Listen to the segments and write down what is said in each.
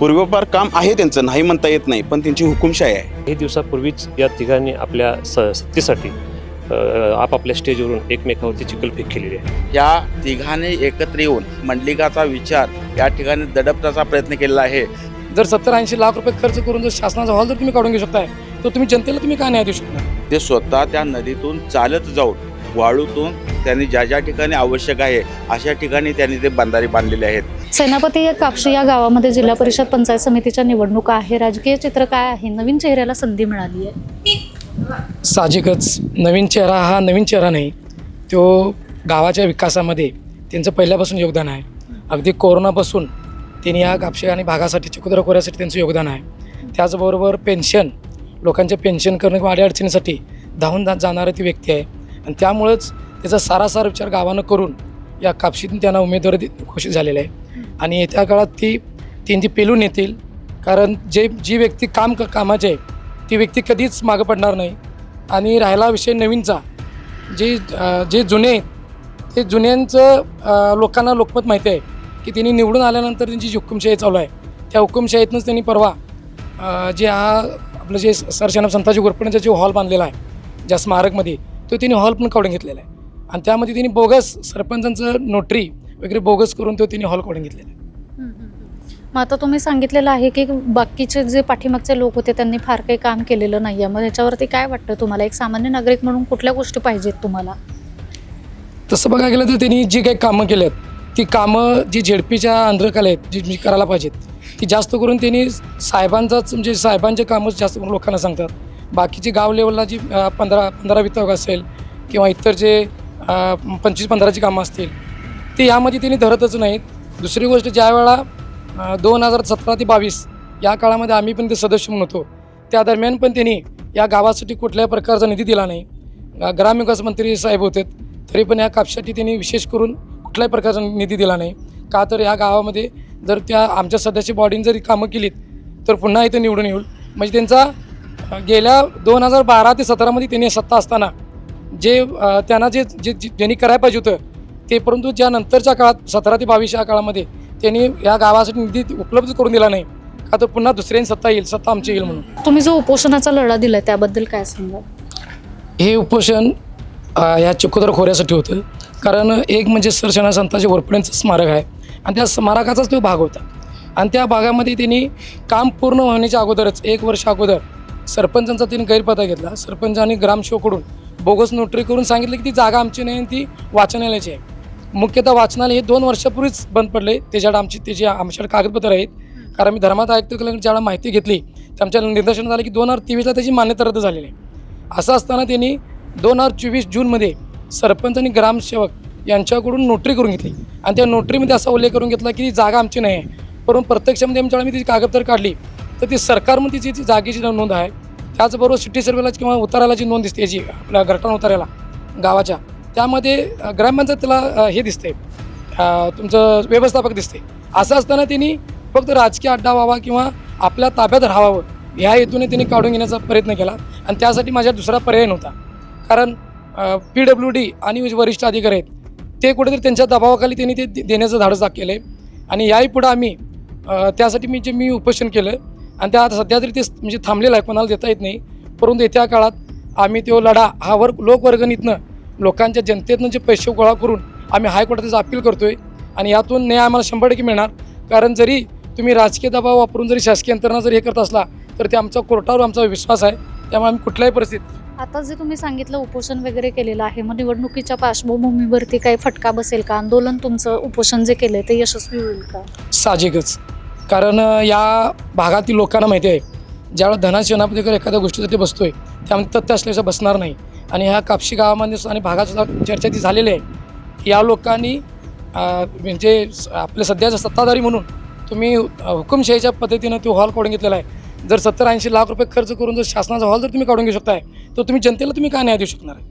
पूर्वपार काम आहे त्यांचं, नाही म्हणता येत नाही, पण त्यांची हुकुमशाही आहे. काही दिवसापूर्वीच या तिघांनी आपल्या सत्तेसाठी आपापल्या स्टेजवरून एकमेकावरती चिखलफेक केलेली आहे. या तिघांनी एकत्र येऊन मंडलिकाचा विचार या ठिकाणी दडपण्याचा प्रयत्न केलेला आहे. जर 70-80 लाख रुपये खर्च करून जर शासनाचा हॉल जर तुम्ही काढून घेऊ शकताय, तर तुम्ही जनतेला तुम्ही काय न्याय देऊ शकता? ते स्वतः त्या नदीतून चालत जाऊन वाळूतून त्यांनी ज्या ज्या ठिकाणी आवश्यक आहे अशा ठिकाणी त्यांनी ते बंधारे बांधलेले आहेत. सेनापती कापशी या गावामध्ये जिल्हा परिषद पंचायत समितीच्या निवडणुका आहे. राजकीय चित्र काय आहे? नवीन चेहऱ्याला संधी मिळाली आहे. साहजिकच नवीन चेहरा हा नवीन चेहरा नाही, तो गावाच्या विकासामध्ये त्यांचं पहिल्यापासून योगदान आहे. अगदी कोरोनापासून त्यांनी या कापशी आणि भागासाठी चिखोदरा खोऱ्यासाठी त्यांचं योगदान आहे. त्याचबरोबर पेन्शन, लोकांचे पेन्शन करणं किंवा अडचणीसाठी धावून जाणारी ती व्यक्ती आहे. आणि त्यामुळंच त्याचा सारासार विचार गावानं करून या कापशीतून त्यांना उमेदवारी घोषित झालेला आहे. आणि येत्या काळात ती पेलून येतील, कारण जी व्यक्ती कामाची आहे ती व्यक्ती कधीच मागं पडणार नाही. आणि राहिला विषय नवीनचा, जे जुने आहेत ते जुन्यांचं लोकांना लोकमत माहिती आहे की त्यांनी निवडून आल्यानंतर त्यांची जी हुकुमशाही चालू आहे, त्या हुकुमशाहीतूनच त्यांनी परवा जे आपलं जे सरसेनाप संताजी घोरपडेंचा जो हॉल बांधलेला आहे ज्या स्मारकमध्ये, तो त्यांनी हॉल पण काढून घेतलेला आहे. आणि त्यामध्ये त्यांनी बोगस सरपंचांचं नोटरी वगैरे बोगस करून तो त्यांनी हॉल काढून घेतलेला आहे. मग आता तुम्ही सांगितलेलं आहे की बाकीचे जे पाठीमागचे लोक होते त्यांनी फार काही काम केलेलं नाही आहे. मग याच्यावरती काय वाटतं तुम्हाला? एक सामान्य नागरिक म्हणून कुठल्या गोष्टी पाहिजेत तुम्हाला? तसं बघायला गेलं तर त्यांनी जी काही कामं केली आहेत ती कामं जी झेडपीच्या अंतर्गत आहेत जी करायला पाहिजेत ती जास्त करून त्यांनी साहेबांचे कामं जास्त करून लोकांना सांगतात. बाकीची गाव लेवलला जी 15 विभाग असेल किंवा इतर जे 25-15ची कामं असतील ती यामध्ये त्यांनी धरतच नाहीत. दुसरी गोष्ट, ज्या वेळा 2017 ते 22 या काळामध्ये आम्ही पण ते सदस्य म्हणून होतो, त्या दरम्यान पण त्यांनी या गावासाठी कुठल्याही प्रकारचा निधी दिला नाही. ग्रामविकास मंत्री साहेब होते तरी पण या कापशासाठी त्यांनी विशेष करून कुठल्याही प्रकारचा निधी दिला नाही. का तर या गावामध्ये जर त्या आमच्या सदस्य बॉडीने जरी कामं केलीत तर पुन्हा इथं निवडून येईल. म्हणजे त्यांचा गेल्या 2012 ते 17मध्ये त्यांनी सत्ता असताना त्यांना ज्यांनी करायला पाहिजे होतं ते, परंतु ज्या नंतरच्या काळात 17 ते 22 या काळामध्ये त्यांनी या गावासाठी निधी उपलब्ध करून दिला नाही. का तर पुन्हा दुसऱ्यांनी सत्ता आमची येईल म्हणून. तुम्ही जो उपोषणाचा लढा दिलाय त्याबद्दल काय सांगा? हे उपोषण या चिखोदरा खोऱ्यासाठी होतं. कारण एक म्हणजे सरसेनाप संताजी घोरपडेंचं स्मारक आहे आणि त्या स्मारकाचाच तो भाग होता. आणि त्या भागामध्ये त्यांनी काम पूर्ण होण्याच्या अगोदरच 1 वर्ष अगोदर सरपंचांचा त्यांनी गैरफायदा घेतला. सरपंचांनी ग्रामसेवकडून बोगस नोटरी करून सांगितलं की ती जागा आमची नाही आणि ती वाचनालयाची आहे. मुख्यतः वाचनालय हे 2 वर्षापूर्वीच बंद पडले. त्याच्याकडे आमच्याकडे कागदपत्र आहेत. कारण मी धर्मात आयुक्त ज्यावेळेला माहिती घेतली तर आमच्या निदर्शन झालं की 2023ला त्याची मान्यता रद्द झालेली आहे. असं असताना त्यांनी 2024 जूनमध्ये सरपंच आणि ग्रामसेवक यांच्याकडून नोटरी करून घेतली. आणि त्या नोटरीमध्ये असा उल्लेख करून घेतला की ती जागा आमची नाही आहे. परंतु प्रत्यक्षामध्ये आमच्याकडे मी तिची कागदपत्र काढली तर ती सरकारमध्ये ती जागेची नोंद आहे. त्याचबरोबर सिटी सर्वेला किंवा उताराला जी नोंद दिसते याची आपल्या घरटाण उताराला गावाच्या, त्यामध्ये ग्रामपंचायतीला हे दिसते तुमचं व्यवस्थापक दिसते. असं असताना त्यांनी फक्त राजकीय अड्डा व्हावा किंवा आपल्या ताब्यात राहावं ह्या हेतूने त्यांनी काढून घेण्याचा प्रयत्न केला. आणि त्यासाठी माझ्या दुसरा पर्याय नव्हता. कारण PWD आणि वरिष्ठ अधिकारी आहेत ते कुठेतरी त्यांच्या दबावाखाली त्यांनी ते देण्याचं धाडस केलं आहे. आणि याही पुढं आम्ही त्यासाठी मी उपोषण केलं आणि त्या सध्या तरी ते म्हणजे थांबलेलं आहे, कोणाला देता येत नाही. परंतु येत्या काळात आम्ही तो लढा हा लोकवर्गणीतनं लोकांच्या जनतेतनं जे पैसे गोळा करून आम्ही हायकोर्टात त्याचं अपील करतो आहे. आणि यातून न्याय आम्हाला 100% मिळणार. कारण जरी तुम्ही राजकीय दबाव वापरून जरी शासकीय यंत्रणा जर हे करत असला तर ते आमचा कोर्टावर आमचा विश्वास आहे. त्यामुळे आम्ही कुठल्याही परिस्थितीत आता जे तुम्ही सांगितलं उपोषण वगैरे केलेलं आहे, मग निवडणुकीच्या पार्श्वभूमीवरती काही फटका बसेल का? आंदोलन तुमचं उपोषण जे केलंय ते यशस्वी होईल का? साहजिकच. कारण या भागातील लोकांना माहिती आहे ज्यावेळेला धनाशनापतीकर एखाद्या गोष्टीसाठी बसतोय त्यामध्ये तथ्य असल्याचं बसणार नाही. आणि ह्या कापशी गावामध्ये आणि भागात सुद्धा चर्चा ती झालेली आहे की या लोकांनी म्हणजे आपल्या सध्याच्या सत्ताधारी म्हणून तुम्ही हुकुमशाहीच्या पद्धतीनं तो हॉल काढून घेतलेला आहे. जर 70-80 लाख रुपये खर्च करून जर शासनाचा हॉल जर तुम्ही काढून घेऊ शकताय तर तुम्ही जनतेला तुम्ही काय न्याय देऊ शकणार आहे?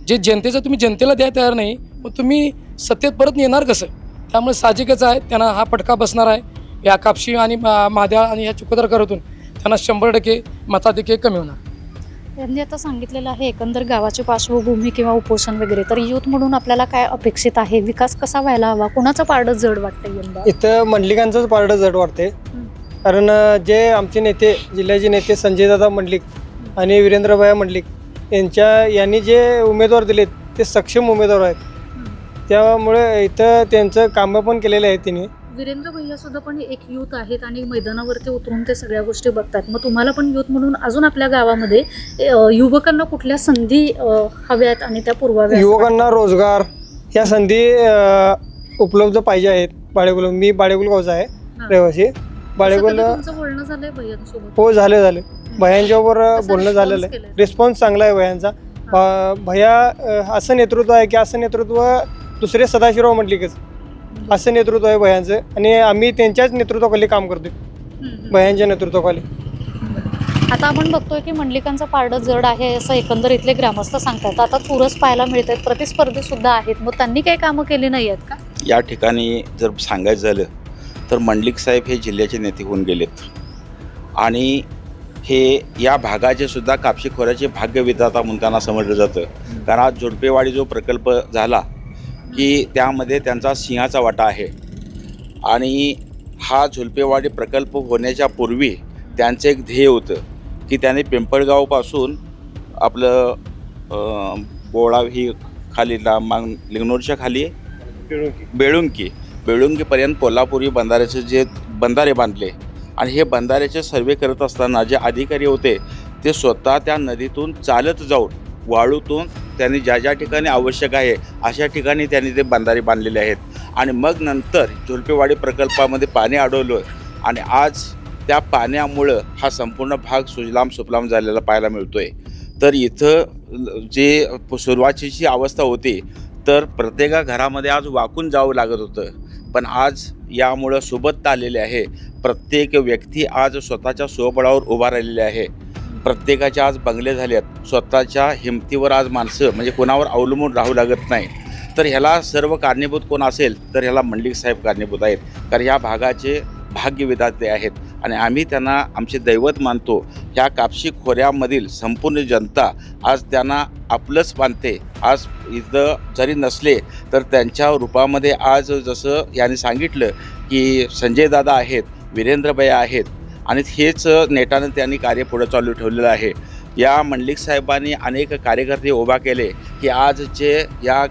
जे जनतेचं तुम्ही जनतेला द्यायला तयार नाही, मग तुम्ही सत्तेत परत येणार कसं? त्यामुळे साहजिकच आहे त्यांना हा फटका बसणार आहे. या कापशी आणि माद्याळ आणि या चिखोदरा खोऱ्यातून त्यांना 100% मताधिक्य कमी होणार. यांनी आता सांगितलेलं आहे एकंदर गावाची पार्श्वभूमी किंवा उपोषण वगैरे, तर युथ म्हणून आपल्याला काय अपेक्षित आहे? विकास कसा व्हायला हवा? कोणाचं पारडं जड वाटतं यंदा? इथं मंडलिकांचंच पारडं जड वाटते. कारण जे आमचे नेते जिल्ह्याचे नेते संजयदादा मंडलिक आणि वीरेंद्रभाई मंडलिक यांनी जे उमेदवार दिलेत ते सक्षम उमेदवार आहेत. त्यामुळे इथं त्यांचं कामं पण केलेले आहेत त्यांनी. वीरेंद्र भैया सुद्धा पण एक यूथ आहेत आणि मैदानावरती उतरून ते सगळ्या गोष्टी बघतात. मग तुम्हाला पण यूथ म्हणून अजून आपल्या गावामध्ये युवकांना कुठल्या संधी हव्यात आणि त्या पुरवाव्यात? युवकांना रोजगार ह्या संधी उपलब्ध पाहिजे आहेत. बाळेगुल मी बाळेगुल गावचा आहे रहिवासी. बाळेगुल तुमचं बोलणं झालंय भैयांसोबत? हो झाले भयांच्यावर बोलणं झालेलं आहे. रिस्पॉन्स चांगला आहे भयांचा. भैया असं नेतृत्व आहे की असं नेतृत्व दुसरे सदाशिवराव मंडलिकच असं नेतृत्व आहे भयांचं आणि आम्ही त्यांच्याच नेतृत्वाखाली काम करतोय. भयांच्या नेतृत्वाखाली. आता आपण बघतोय की मंडलिकांचं पारडं जड आहे असं एकंदर इथले ग्रामस्थ सांगतात. आता चुरस पाहायला मिळत आहेत, प्रतिस्पर्धी सुद्धा आहेत. मग त्यांनी काही कामं केली नाही आहेत का? या ठिकाणी जर सांगायचं झालं तर मंडलिक साहेब हे जिल्ह्याचे नेते होऊन गेलेत आणि हे या भागाचे सुद्धा कापशी खोऱ्याचे भाग्यविधाता म्हणून त्यांना समजलं जातं. कारण आज झुडपेवाडी जो प्रकल्प झाला की त्यामध्ये त्यांचा सिंहाचा वाटा आहे आणि हा झुडपेवाडी प्रकल्प होण्याच्या पूर्वी त्यांचं एक ध्येय होतं की त्याने पिंपळगावपासून आपलं बोळाव ही खाली लिंगनूरच्या खाली बेळुंकीपर्यंत कोल्हापुरी बंधाऱ्याचे जे बंधारे बांधले आणि हे बंधाऱ्याचे सर्वे करत असताना जे अधिकारी होते ते स्वतः त्या नदीतून चालत जाऊन वाळूतून त्यांनी ज्या ज्या ठिकाणी आवश्यक आहे अशा ठिकाणी त्यांनी ते बंधारे बांधलेले आहेत आणि मग नंतर झुडपेवाडी प्रकल्पामध्ये पाणी अडवलं आणि आज त्या पाण्यामुळं हा संपूर्ण भाग सुजलाम सुफलाम झालेला पाहायला मिळतो आहे. तर इथं जे सुरुवातीची अवस्था होती तर प्रत्येका घरामध्ये आज वाकून जावं लागत होतं, पण आज यामुळं सोबत आलेले आहे. प्रत्येक व्यक्ती आज स्वतःच्या स्वबळावर उभा राहिलेली आहे. प्रत्येकाचे आज बंगले झाले आहेत. स्वतःच्या हिमतीवर आज माणसं म्हणजे कोणावर अवलंबून राहू लागत नाही. तर ह्याला सर्व कारणीभूत कोण असेल तर ह्याला मंडलिक साहेब कारणीभूत आहेत. कारण ह्या भागाचे भाग्यविधाते आहेत आणि आम्ही त्यांना आमचे दैवत मानतो. ह्या कापशी खोऱ्यामधील संपूर्ण जनता आज त्यांना आपलंच मानते. आज इथं जरी नसले तर त्यांच्या रूपामध्ये आज जसं यांनी सांगितलं की संजयदादा आहेत, वीरेंद्रभाई आहेत आणि हेच नेटानं त्यांनी कार्य पुढं चालू ठेवलेलं आहे. या मंडलिक साहेबांनी अनेक कार्यकर्ते उभा केले की आज जे या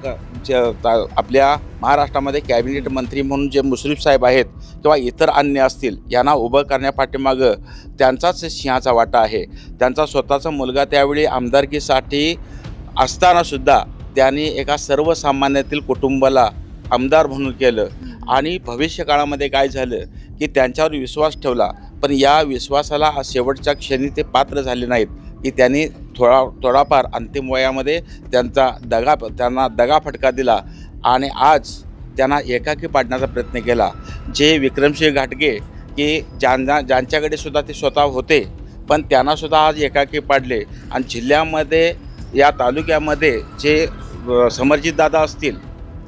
आपल्या महाराष्ट्रामध्ये कॅबिनेट मंत्री म्हणून जे मुश्रीफ साहेब आहेत किंवा इतर अन्य असतील यांना उभं करण्यापाठीमागं त्यांचाच सिंहाचा वाटा आहे. त्यांचा स्वतःचा मुलगा त्यावेळी आमदारकीसाठी असतानासुद्धा त्यांनी एका सर्वसामान्यातील कुटुंबाला आमदार म्हणून केलं आणि भविष्यकाळामध्ये काय झालं की त्यांच्यावर विश्वास ठेवला, पण या विश्वासाला शेवटच्या क्षणी ते पात्र झाले नाहीत की त्यांनी थोडाफार अंतिम वयामध्ये त्यांना दगाफटका दिला आणि आज त्यांना एकाकी पाडण्याचा प्रयत्न केला. जे विक्रमसिंह घाटगे की ज्यांच्याकडे सुद्धा ते स्वतः होते पण त्यांनासुद्धा आज एकाकी पाडले आणि जिल्ह्यामध्ये या तालुक्यामध्ये जे समरजितदादा असतील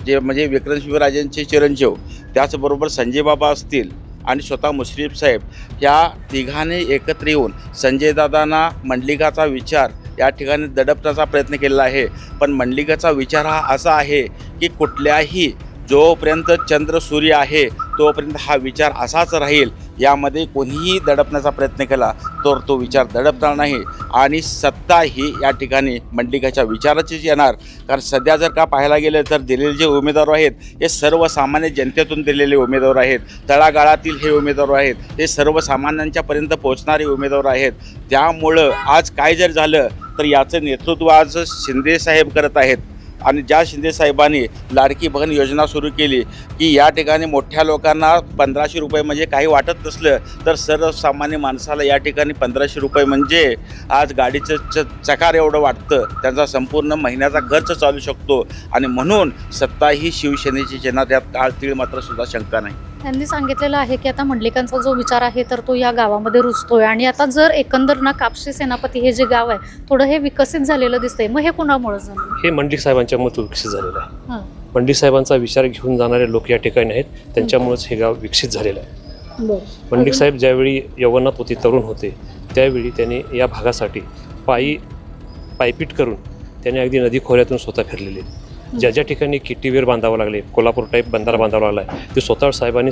जे म्हणजे विक्रमसिंहराजेंचे चिरंजीव, त्याचबरोबर संजयबाबा असतील आणि स्वतः मुश्रीफ साहेब या तिघांनी एकत्र येऊन संजयदादांना मंडलिकाचा विचार या ठिकाणी दडपण्याचा प्रयत्न केलेला आहे. पण मंडलिकाचा विचार हा असा आहे की कुठल्याही जोपर्यंत चंद्र सूर्य आहे तोपर्यंत हा विचार असाच राहील. यामध्ये कोणीही दडपण्याचा प्रयत्न केला तर तो विचार दडपणार नाही आणि सत्ता ही या ठिकाणी मंडलिकाच्या विचाराचीच येणार. कारण सध्या जर का पाहायला गेलं तर दिलेले जे उमेदवार आहेत हे सर्वसामान्य जनतेतून दिलेले उमेदवार आहेत. तळागाळातील हे उमेदवार आहेत, हे सर्वसामान्यांच्यापर्यंत पोहोचणारे उमेदवार आहेत. त्यामुळं आज काय जर झालं तर याचं नेतृत्व आज शिंदेसाहेब करत आहेत आणि ज्या शिंदेसाहेबांनी लाडकी बहीण योजना सुरू केली की या ठिकाणी मोठ्या लोकांना 1500 रुपये म्हणजे काही वाटत नसलं तर सर्वसामान्य माणसाला या ठिकाणी 1500 रुपये म्हणजे आज गाडीचं चकार एवढं वाटतं. त्यांचा संपूर्ण महिन्याचा खर्च चालू शकतो आणि म्हणून सत्ता ही शिवसेनेची येणार यात काळ तीळ मात्र सुद्धा शंका नाही. त्यांनी सांगितलेलं आहे की आता मंडलिकांचा जो विचार आहे तर तो या गावामध्ये रुजतोय आणि आता जर एकंदर ना कापशी सेनापती हे जे गाव आहे थोडं हे विकसित झालेलं दिसतंय. मग हे कोणामुळे झालं? हे मंडलिक साहेबांच्या मत विकसित झालेलं आहे. मंडलिक साहेबांचा विचार घेऊन जाणारे लोक या ठिकाणी आहेत, त्यांच्यामुळेच हे गाव विकसित झालेलं आहे. मंडलिक साहेब ज्यावेळी यवनात होते, तरुण होते, त्यावेळी त्यांनी या भागासाठी पायपीट करून त्यांनी अगदी नदी खोऱ्यातून स्वतः फिरलेले. ज्या ज्या ठिकाणी किट्टीवेर बांधावं लागले, कोल्हापूर टाईप बंधारा बांधावा लागला आहे, ते स्वतः साहेबांनी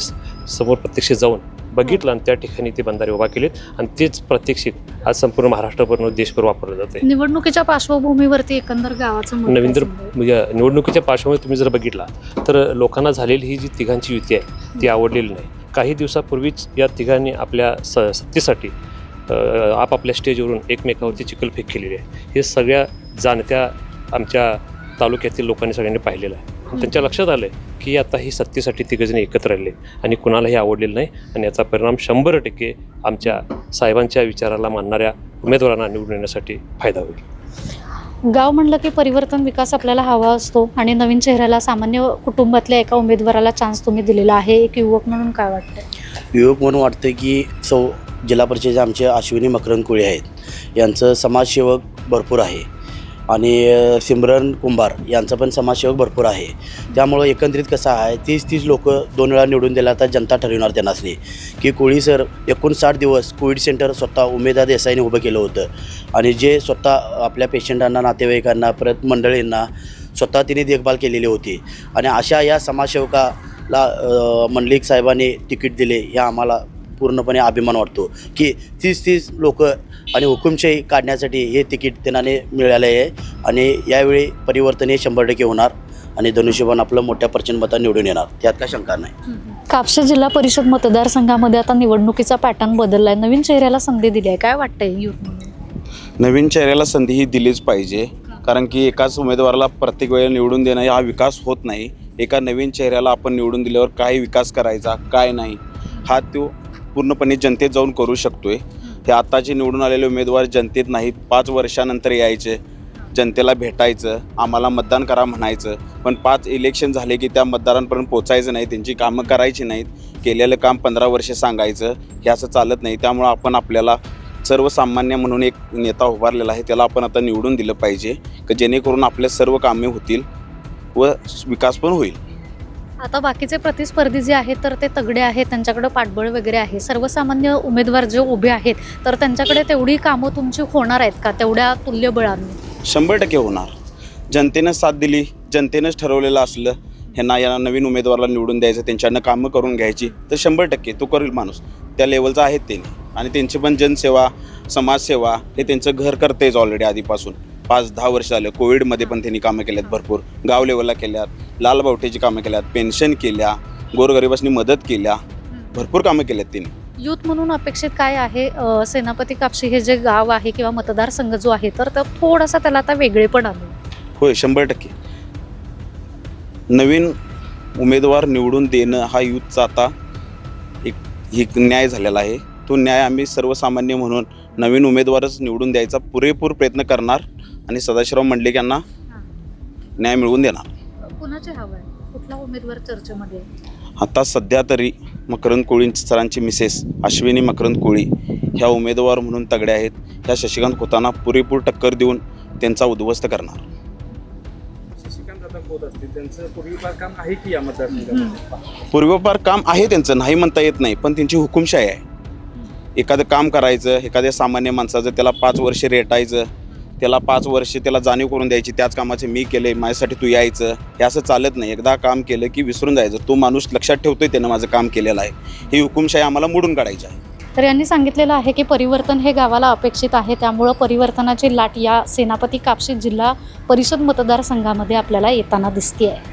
समोर प्रत्यक्ष जाऊन बघितलं आणि त्या ठिकाणी ते बंधारे उभा केलेत आणि तेच प्रात्यक्षिक आज संपूर्ण महाराष्ट्रभर देशभर वापरलं जाते. निवडणुकीच्या पार्श्वभूमीवरती एकंदर गावाचं मत नवींद्र काय सांगाल? म्हणजे निवडणुकीच्या पार्श्वभूमीवर तुम्ही जर बघितला तर लोकांना झालेली ही जी तिघांची युती आहे ती आवडलेली नाही. काही दिवसापूर्वीच या तिघांनी आपल्या सत्तेसाठी आपापल्या स्टेजवरून एकमेकावरती चिखलफेक केलेली आहे. हे सगळ्या जाणत्या आमच्या तालुक्यातील लोकांनी सगळ्यांनी पाहिलेलं आहे. त्यांच्या लक्षात आलं आहे की आता ही सत्तेसाठी तिघजण एकत्र राहिले आणि कुणालाही आवडलेलं नाही आणि याचा परिणाम 100% आमच्या साहेबांच्या विचाराला मानणाऱ्या उमेदवारांना निवडून येण्यासाठी फायदा होईल. गाव म्हणलं की परिवर्तन विकास आपल्याला हवा असतो आणि नवीन चेहऱ्याला सामान्य कुटुंबातल्या एका उमेदवाराला चान्स तुम्ही दिलेला आहे. एक युवक म्हणून काय वाटतंय? युवक म्हणून वाटतं की जिल्हा परिषदेचे आमचे अश्विनी मकरंद कोळी आहेत, यांचं समाजसेवक भरपूर आहे आणि सिमरन कुंभार यांचा पण समाजसेवक भरपूर आहे. त्यामुळं एकंदरीत कसं आहे 30 लोक 2 वेळा निवडून दिला तर जनता ठरविणार त्यांनासनी की कोळी सर 59 दिवस कोविड सेंटर स्वतः उमेदा देसाईने उभं केलं होतं आणि जे स्वतः आपल्या पेशंटांना, नातेवाईकांना, परत मंडळींना स्वतः तिने देखभाल केलेली होती आणि अशा या समाजसेवकाला मंडलिक साहेबांनी तिकीट दिले हे आम्हाला पूर्णपणे अभिमान वाटतो की 30 लोक आणि हुकुमशाही काढण्यासाठी हे तिकीट त्यांना मिळाले आहे आणि यावेळी परिवर्तन हे 100% होणार आणि धनुष्यबाण आपलं मोठ्या प्रचंड निवडून येणार, त्यात काय शंका नाही. कापशी जिल्हा परिषद मतदारसंघामध्ये आता निवडणुकीचा पॅटर्न बदललाय, नवीन चेहऱ्याला संधी दिली आहे. काय वाटतंय युथ म्हणून? नवीन चेहऱ्याला संधी ही दिलीच पाहिजे, कारण की एकाच उमेदवाराला प्रत्येक वेळेला निवडून देणं हा विकास होत नाही. एका नवीन चेहऱ्याला आपण निवडून दिल्यावर काय विकास करायचा काय नाही हा तो पूर्णपणे जनतेत जाऊन करू शकतोय. हे आताचे निवडून आलेले उमेदवार जनतेत नाहीत, 5 वर्षानंतर यायचे, जनतेला भेटायचं, आम्हाला मतदान करा म्हणायचं, पण 5 इलेक्शन झाले की त्या मतदारांपर्यंत पोचायचं नाही, त्यांची कामं करायची नाहीत, केलेलं काम 15 वर्षे सांगायचं, हे असं चालत नाही. त्यामुळं आपण आपल्याला सर्वसामान्य म्हणून एक नेता उभारलेला आहे, त्याला आपण आता निवडून दिलं पाहिजे की जेणेकरून आपले सर्व कामे होतील व विकास पण होईल. आता बाकीचे प्रतिस्पर्धी जे आहेत तर ते तगडे आहेत, त्यांच्याकडे पाठबळ वगैरे आहे. सर्वसामान्य उमेदवार जे उभे आहेत तर त्यांच्याकडे तेवढी कामं तुमची होणार आहेत का तेवढ्या तुल्यबळाने? 100% होणार. जनतेनं साथ दिली, जनतेनंच ठरवलेलं असलं ह्यांना या नवीन उमेदवाराला निवडून द्यायचं, त्यांच्याकडनं कामं करून घ्यायची तर 100% तो करेल माणूस. त्या लेवलचा आहेत त्यांनी आणि त्यांची पण जनसेवा, समाजसेवा हे त्यांचं घर करतेच ऑलरेडी आधीपासून. 5-10 वर्ष झालं. कोविडमध्ये पण त्यांनी कामं केल्यात, भरपूर गाव लेवलला केल्यात, लालबावट्याची कामं केल्यात, पेन्शन केल्या, गोरगरिबांनी मदत केल्या, भरपूर कामं केल्यात त्यांनी. युथ म्हणून अपेक्षित काय आहे? सेनापती कापशी हे जे गाव आहे किंवा मतदारसंघ जो आहे तर थोडासा त्याला आता वेगळेपण आलं. होय, 100%. नवीन उमेदवार निवडून देणं हा युथचा आता एक न्याय झालेला आहे. तो न्याय आम्ही सर्वसामान्य म्हणून नवीन उमेदवारच निवडून द्यायचा पुरेपूर प्रयत्न करणार आणि सदाशिवराव मंडलिक यांना न्याय मिळवून देणार. कुणाचे हवं आहे? कुठला उमेदवार चर्चेमध्ये? आता सध्या तरी मकरंद कोळी सरांची मिसेस अश्विनी मकरंद कोळी ह्या उमेदवार म्हणून तगडे आहेत. ह्या शशिकांत खोतांना पुरेपूर टक्कर देऊन त्यांचा उद्ध्वस्त करणार. पूर्वपार काम आहे त्यांचं, नाही म्हणता येत नाही, पण त्यांची हुकुमशाही आहे. एखादं काम करायचं, एखाद्या सामान्य माणसाचं त्याला 5 वर्षे रेटायचं, त्याला 5 वर्षे त्याला जाणीव करून द्यायची, त्याच कामाचे मी केले माझ्यासाठी तू यायचं, हे असं चालत नाही. एकदा काम केलं की विसरून जायचं. तो माणूस लक्षात ठेवतोय त्यानं माझं काम केलेलं आहे, ही हुकुमशाही आम्हाला मोडून काढायची आहे. तर यांनी सांगितलेलं आहे की परिवर्तन हे गावाला अपेक्षित आहे, त्यामुळं परिवर्तनाची लाट या सेनापती कापशी जिल्हा परिषद मतदारसंघामध्ये आपल्याला येताना दिसते आहे.